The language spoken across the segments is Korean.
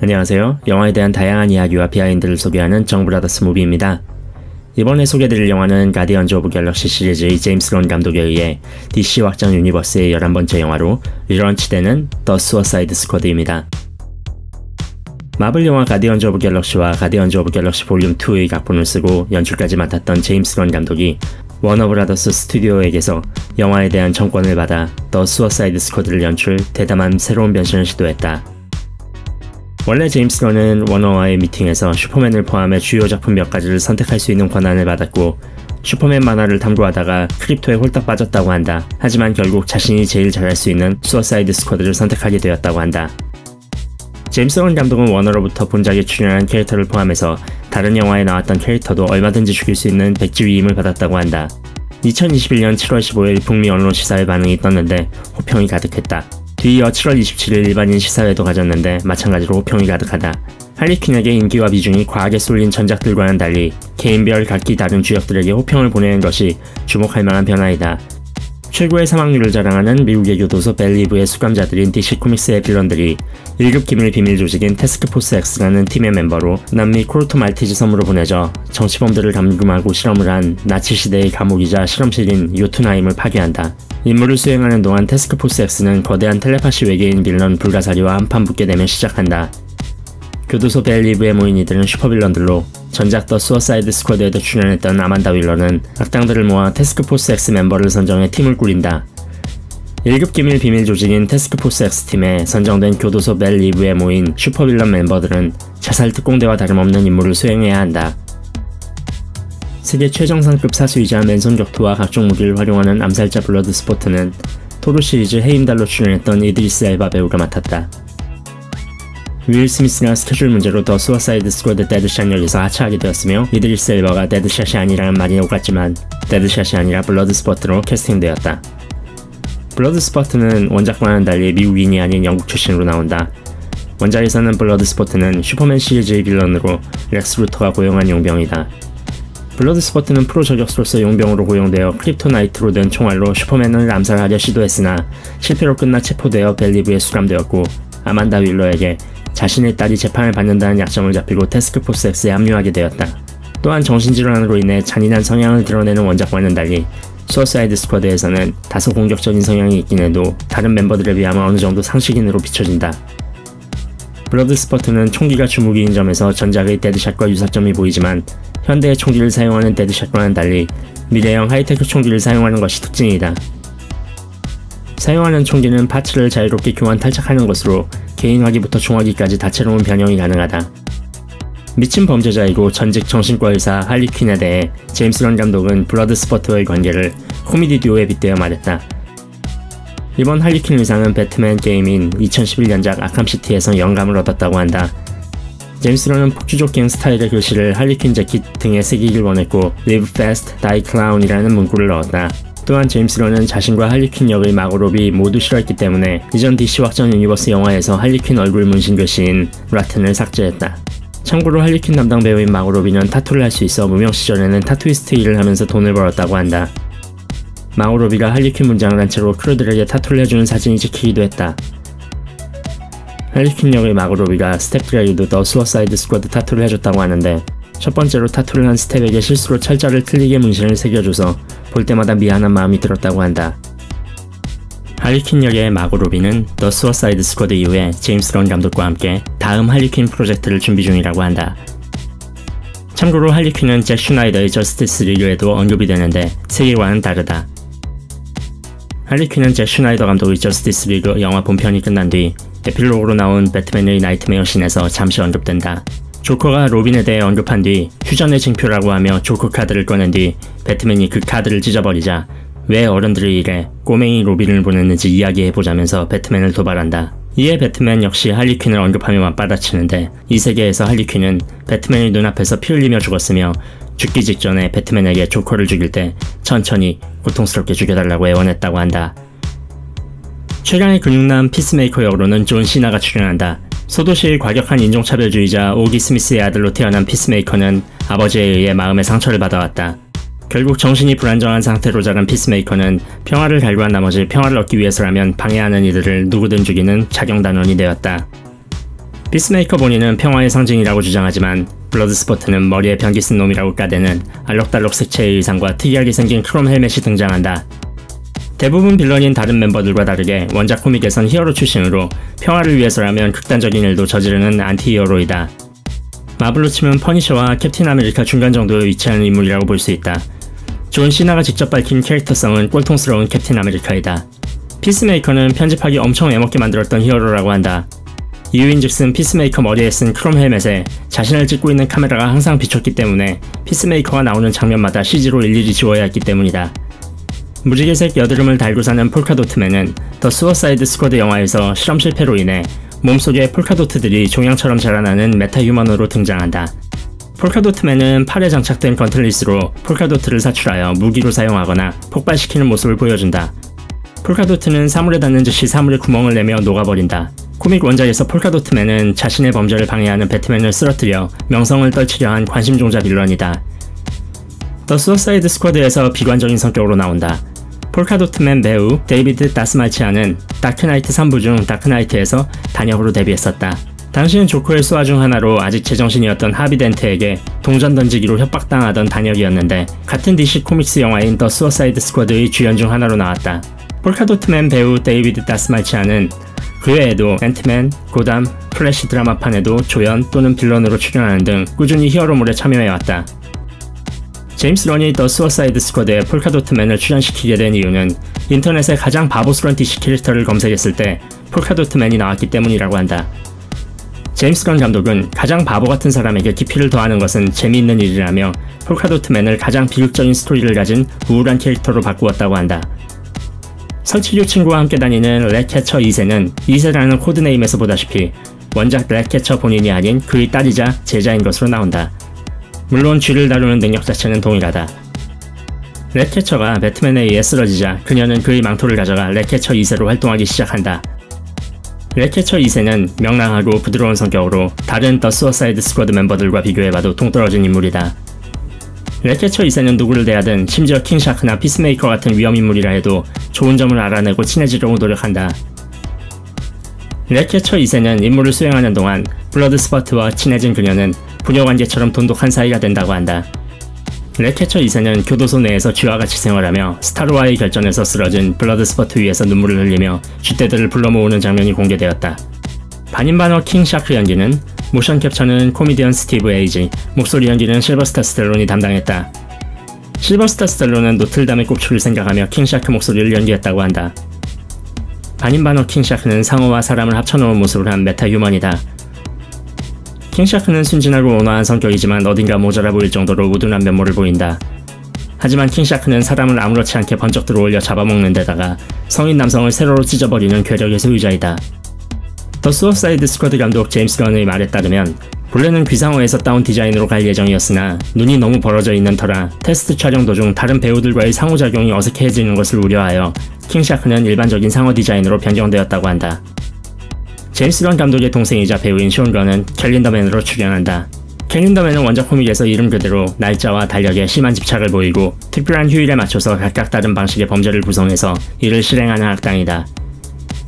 안녕하세요. 영화에 대한 다양한 이야기와 비하인드를 소개하는 정브라더스 무비입니다. 이번에 소개드릴 영화는 가디언즈 오브 갤럭시 시리즈의 제임스 건 감독에 의해 DC 확장 유니버스의 11번째 영화로 리런치되는 더 수어사이드 스쿼드입니다. 마블 영화 가디언즈 오브 갤럭시와 가디언즈 오브 갤럭시 볼륨 2의 각본을 쓰고 연출까지 맡았던 제임스 건 감독이 워너브라더스 스튜디오에게서 영화에 대한 청권을 받아 더 수어사이드 스쿼드를 연출, 대담한 새로운 변신을 시도했다. 원래 제임스 건은 워너와의 미팅에서 슈퍼맨을 포함해 주요 작품 몇 가지를 선택할 수 있는 권한을 받았고 슈퍼맨 만화를 탐구하다가 크립토에 홀딱 빠졌다고 한다. 하지만 결국 자신이 제일 잘할 수 있는 수어사이드 스쿼드를 선택하게 되었다고 한다. 제임스 건 감독은 워너로부터 본작에 출연한 캐릭터를 포함해서 다른 영화에 나왔던 캐릭터도 얼마든지 죽일 수 있는 백지 위임을 받았다고 한다. 2021년 7월 15일 북미 언론 시사회 반응이 떴는데 호평이 가득했다. 뒤이어 7월 27일 일반인 시사회도 가졌는데 마찬가지로 호평이 가득하다. 할리퀸에게 인기와 비중이 과하게 쏠린 전작들과는 달리 개인별 각기 다른 주역들에게 호평을 보내는 것이 주목할 만한 변화이다. 최고의 사망률을 자랑하는 미국의 교도소 벨리브의 수감자들인 DC 코믹스의 빌런들이 1급 기밀 비밀 조직인 태스크포스 X라는 팀의 멤버로 남미 코르토 말티즈 섬으로 보내져 정치범들을 감금하고 실험을 한 나치 시대의 감옥이자 실험실인 요툰하임을 파괴한다. 임무를 수행하는 동안 태스크포스 X는 거대한 텔레파시 외계인 빌런 불가사리와 한판 붙게 되면 시작한다. 교도소 벨리브에 모인 이들은 슈퍼빌런들로 전작 더 수어사이드 스쿼드에도 출연했던 아만다 윌러는 악당들을 모아 태스크포스 X 멤버를 선정해 팀을 꾸린다. 1급 기밀 비밀 조직인 태스크포스 X팀에 선정된 교도소 벨리브에 모인 슈퍼빌런 멤버들은 자살 특공대와 다름없는 임무를 수행해야 한다. 세계 최정상급 사수이자 맨손 격투와 각종 무기를 활용하는 암살자 블러드스포트는 토르 시리즈 해임달로 출연했던 이드리스 엘바 배우가 맡았다. 윌 스미스가 스케줄 문제로 더 수어사이드 스쿼드 데드샷 역에서 하차하게 되었으며 이드리스 엘바가 데드샷이 아니라는 말이 오갔지만 데드샷이 아니라 블러드스포트로 캐스팅되었다. 블러드스포트는 원작과는 달리 미국인이 아닌 영국 출신으로 나온다. 원작에서는 블러드스포트는 슈퍼맨 시리즈의 빌런으로 렉스 루터가 고용한 용병이다. 블러드스포트는 프로 저격수로서 용병으로 고용되어 크립토나이트로 된 총알로 슈퍼맨을 암살하려 시도했으나 실패로 끝나 체포되어 벨리브에 수감되었고 아만다 윌러에게 자신의 딸이 재판을 받는다는 약점을 잡히고 태스크포스 X에 합류하게 되었다. 또한 정신질환으로 인해 잔인한 성향을 드러내는 원작과는 달리 수어사이드 스쿼드에서는 다소 공격적인 성향이 있긴 해도 다른 멤버들에 비하면 어느 정도 상식인으로 비춰진다. 블러드스포트는 총기가 주무기인 점에서 전작의 데드샷과 유사점이 보이지만 현대의 총기를 사용하는 데드샷과는 달리 미래형 하이테크 총기를 사용하는 것이 특징이다. 사용하는 총기는 파츠를 자유롭게 교환 탈착하는 것으로 개인화기부터 중화기까지 다채로운 변형이 가능하다. 미친 범죄자이고 전직 정신과 의사 할리퀸에 대해 제임스 건 감독은 블러드스포트와의 관계를 코미디 듀오에 빗대어 말했다. 이번 할리퀸 의상은 배트맨 게임인 2011년작 아캄시티에서 영감을 얻었다고 한다. 제임스 건은 폭주족 갱 스타일의 글씨를 할리퀸 재킷 등에 새기길 원했고 Live Fast, Die Clown이라는 문구를 넣었다. 또한 제임스 건은 자신과 할리퀸 역의 마고 로비 모두 싫어했기 때문에 이전 DC 확장 유니버스 영화에서 할리퀸 얼굴 문신 글씨인 라튼을 삭제했다. 참고로 할리퀸 담당 배우인 마고 로비는 타투를 할 수 있어 무명 시절에는 타투이스트 일을 하면서 돈을 벌었다고 한다. 마고 로비가 할리퀸 문장을 한 채로 크루들에게 타투를 해주는 사진이 찍히기도 했다. 할리퀸 역의 마고 로비가 스텝들에게도 더 수어사이드 스쿼드 타투를 해줬다고 하는데 첫 번째로 타투를 한 스텝에게 실수로 철자를 틀리게 문신을 새겨줘서 볼 때마다 미안한 마음이 들었다고 한다. 할리퀸 역의 마고 로비는 더 수어사이드 스쿼드 이후에 제임스 건 감독과 함께 다음 할리퀸 프로젝트를 준비 중이라고 한다. 참고로 할리퀸은 잭 슈나이더의 저스티스 리그에도 언급이 되는데 세계관은 다르다. 할리퀸은 잭 슈나이더 감독의 저스티스 리그 영화 본편이 끝난 뒤 에필로그로 나온 배트맨의 나이트메어 씬에서 잠시 언급된다. 조커가 로빈에 대해 언급한 뒤 휴전의 징표라고 하며 조커 카드를 꺼낸 뒤 배트맨이 그 카드를 찢어버리자 왜 어른들이 이래 꼬맹이 로빈을 보냈는지 이야기해보자면서 배트맨을 도발한다. 이에 배트맨 역시 할리퀸을 언급하며 맞받아치는데 이 세계에서 할리퀸은 배트맨의 눈앞에서 피 흘리며 죽었으며 죽기 직전에 배트맨에게 조커를 죽일 때 천천히 고통스럽게 죽여달라고 애원했다고 한다. 최강의 근육남 피스메이커 역으로는 존 시나가 출연한다. 소도시의 과격한 인종차별주의자 오기 스미스의 아들로 태어난 피스메이커는 아버지에 의해 마음의 상처를 받아왔다. 결국 정신이 불안정한 상태로 자란 피스메이커는 평화를 갈구한 나머지 평화를 얻기 위해서라면 방해하는 이들을 누구든 죽이는 자경단원이 되었다. 피스메이커 본인은 평화의 상징이라고 주장하지만 블러드스포트는 머리에 변기 쓴 놈이라고 까대는 알록달록 색채의 의상과 특이하게 생긴 크롬 헬멧이 등장한다. 대부분 빌런인 다른 멤버들과 다르게 원작 코믹에선 히어로 출신으로 평화를 위해서라면 극단적인 일도 저지르는 안티히어로이다. 마블로 치면 퍼니셔와 캡틴 아메리카 중간 정도에 위치하는 인물이라고 볼 수 있다. 존 시나가 직접 밝힌 캐릭터성은 꼴통스러운 캡틴 아메리카이다. 피스메이커는 편집하기 엄청 애먹게 만들었던 히어로라고 한다. 이유인즉슨 피스메이커 머리에 쓴 크롬 헬멧에 자신을 찍고 있는 카메라가 항상 비췄기 때문에 피스메이커가 나오는 장면마다 CG로 일일이 지워야 했기 때문이다. 무지개색 여드름을 달고 사는 폴카도트맨은 더 수어사이드 스쿼드 영화에서 실험 실패로 인해 몸속에 폴카도트들이 종양처럼 자라나는 메타휴먼으로 등장한다. 폴카도트맨은 팔에 장착된 건틀릿으로 폴카도트를 사출하여 무기로 사용하거나 폭발시키는 모습을 보여준다. 폴카도트는 사물에 닿는 듯이 사물에 구멍을 내며 녹아버린다. 코믹 원작에서 폴카도트맨은 자신의 범죄를 방해하는 배트맨을 쓰러뜨려 명성을 떨치려 한 관심종자 빌런이다. 더 수어사이드 스쿼드에서 비관적인 성격으로 나온다. 폴카도트맨 배우 데이비드 다스말치아는 다크나이트 3부 중 다크나이트에서 단역으로 데뷔했었다. 당시는 조커의 수하 중 하나로 아직 제정신이었던 하비 덴트에게 동전 던지기로 협박당하던 단역이었는데 같은 DC 코믹스 영화인 더 수어사이드 스쿼드의 주연 중 하나로 나왔다. 폴카도트맨 배우 데이비드 다스말치아는 그 외에도 앤트맨, 고담, 플래시 드라마판에도 조연 또는 빌런으로 출연하는 등 꾸준히 히어로물에 참여해왔다. 제임스 런이 더 수어사이드 스쿼드에 폴카도트맨을 출연시키게 된 이유는 인터넷에 가장 바보스러운 DC 캐릭터를 검색했을 때 폴카도트맨이 나왔기 때문이라고 한다. 제임스 런 감독은 가장 바보 같은 사람에게 깊이를 더하는 것은 재미있는 일이라며 폴카도트맨을 가장 비극적인 스토리를 가진 우울한 캐릭터로 바꾸었다고 한다. 설치류 친구와 함께 다니는 랩캐쳐 2세는 2세라는 코드네임에서 보다시피 원작 랩캐쳐 본인이 아닌 그의 딸이자 제자인 것으로 나온다. 물론 쥐를 다루는 능력 자체는 동일하다. 랩캐쳐가 배트맨에 의해 쓰러지자 그녀는 그의 망토를 가져가 랩캐쳐 2세로 활동하기 시작한다. 랩캐쳐 2세는 명랑하고 부드러운 성격으로 다른 더 수어사이드 스쿼드 멤버들과 비교해봐도 동떨어진 인물이다. 랩캐쳐 2세는 누구를 대하든 심지어 킹샤크나 피스메이커 같은 위험인물이라 해도 좋은 점을 알아내고 친해지려고 노력한다. 랩캐쳐 2세는 임무를 수행하는 동안 블러드스포트와 친해진 그녀는 부녀관계처럼 돈독한 사이가 된다고 한다. 랩캐쳐 2세는 교도소 내에서 쥐와 같이 생활하며 스타로와의 결전에서 쓰러진 블러드스포트 위에서 눈물을 흘리며 쥐떼들을 불러 모으는 장면이 공개되었다. 반인반어 킹샤크 연기는 모션 캡처는 코미디언 스티브 에이지, 목소리 연기는 실버스타 스텔론이 담당했다. 실버스타 스텔론은 노틀담의 꼽추를 생각하며 킹샤크 목소리를 연기했다고 한다. 반인반어 킹샤크는 상어와 사람을 합쳐놓은 모습을 한 메타휴먼이다. 킹샤크는 순진하고 온화한 성격이지만 어딘가 모자라 보일 정도로 우둔한 면모를 보인다. 하지만 킹샤크는 사람을 아무렇지 않게 번쩍 들어올려 잡아먹는 데다가 성인 남성을 세로로 찢어버리는 괴력의 소유자이다. 더 수어사이드 스쿼드 감독 제임스 런의 말에 따르면 본래는 귀상어에서 따온 디자인으로 갈 예정이었으나 눈이 너무 벌어져 있는 터라 테스트 촬영 도중 다른 배우들과의 상호작용이 어색해지는 것을 우려하여 킹샤크는 일반적인 상어 디자인으로 변경되었다고 한다. 제임스 런 감독의 동생이자 배우인 숀 런은 캘린더맨으로 출연한다. 캘린더맨은 원작 코믹에서 이름 그대로 날짜와 달력에 심한 집착을 보이고 특별한 휴일에 맞춰서 각각 다른 방식의 범죄를 구성해서 이를 실행하는 악당이다.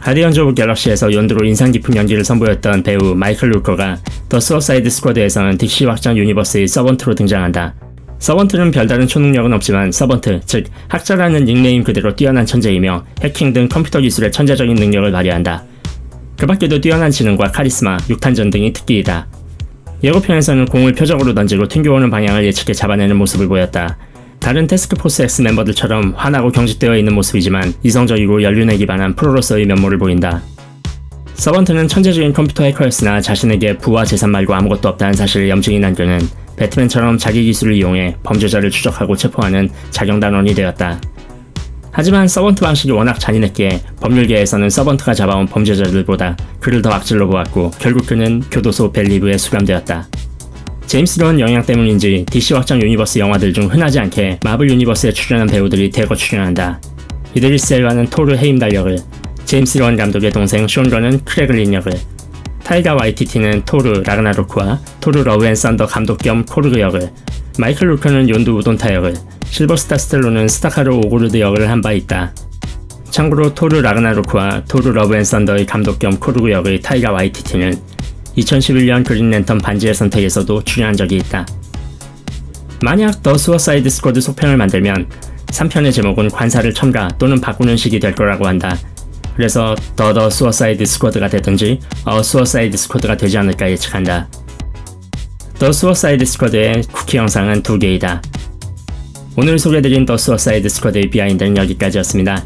가디언즈 오브 갤럭시에서 연두로 인상 깊은 연기를 선보였던 배우 마이클 루커가 더 수어사이드 스쿼드에서는 DC 확장 유니버스의 서번트로 등장한다. 서번트는 별다른 초능력은 없지만 서번트, 즉 학자라는 닉네임 그대로 뛰어난 천재이며 해킹 등 컴퓨터 기술의 천재적인 능력을 발휘한다. 그 밖에도 뛰어난 지능과 카리스마, 육탄전 등이 특기이다. 예고편에서는 공을 표적으로 던지고 튕겨오는 방향을 예측해 잡아내는 모습을 보였다. 다른 태스크포스 X 멤버들처럼 환하고 경직되어 있는 모습이지만 이성적이고 연륜에 기반한 프로로서의 면모를 보인다. 서번트는 천재적인 컴퓨터 해커였으나 자신에게 부와 재산 말고 아무것도 없다는 사실을 염증이 난 그는 배트맨처럼 자기 기술을 이용해 범죄자를 추적하고 체포하는 자경단원이 되었다. 하지만 서번트 방식이 워낙 잔인했기에 법률계에서는 서번트가 잡아온 범죄자들보다 그를 더 악질로 보았고 결국 그는 교도소 벨리브에 수감되었다. 제임스 런 영향 때문인지 DC 확장 유니버스 영화들 중 흔하지 않게 마블 유니버스에 출연한 배우들이 대거 출연한다. 이드리스 엘바는 토르 헤임달 역을, 제임스 런 감독의 동생 숀 런은 크레글린 역을, 타이가 와이티티는 토르 라그나로크와 토르 러브 앤 썬더 감독 겸 코르그 역을, 마이클 루커는 욘두 우돈타 역을, 실버스타 스텔론은 스타카르 오고르드 역을 한 바 있다. 참고로 토르 라그나로크와 토르 러브 앤 썬더의 감독 겸 코르그 역의 타이가 와이티티는 2011년 그린랜턴 반지의 선택에서도 출연한 적이 있다. 만약 더 수어사이드 스쿼드 속편을 만들면 3편의 제목은 관사를 첨가 또는 바꾸는 식이 될 거라고 한다. 그래서 더 수어사이드 스쿼드가 되든지 수어사이드 스쿼드가 되지 않을까 예측한다. 더 수어사이드 스쿼드의 쿠키 영상은 2개이다. 오늘 소개드린 더 수어사이드 스쿼드의 비하인드는 여기까지였습니다.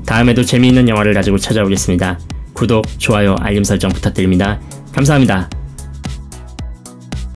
다음에도 재미있는 영화를 가지고 찾아오겠습니다. 구독, 좋아요, 알림 설정 부탁드립니다. 감사합니다.